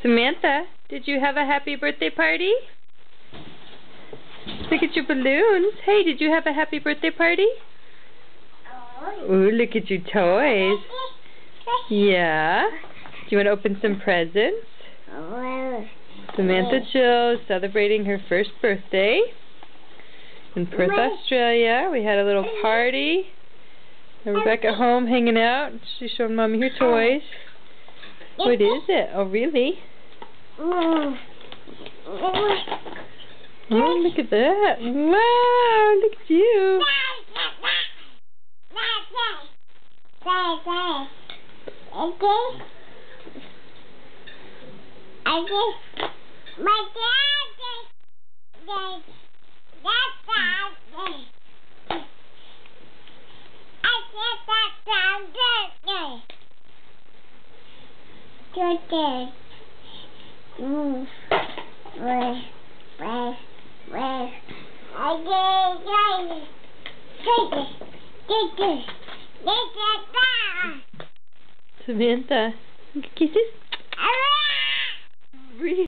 Samantha, did you have a happy birthday party? Look at your balloons. Hey, did you have a happy birthday party? Ooh, look at your toys. Yeah. Do you want to open some presents? Samantha Jill celebrating her first birthday in Perth, Australia. We had a little party. And we're back at home hanging out. She's showing Mommy her toys. What is it? Oh, really? Oh, look at that. Wow, look at you. Samantha, kisses.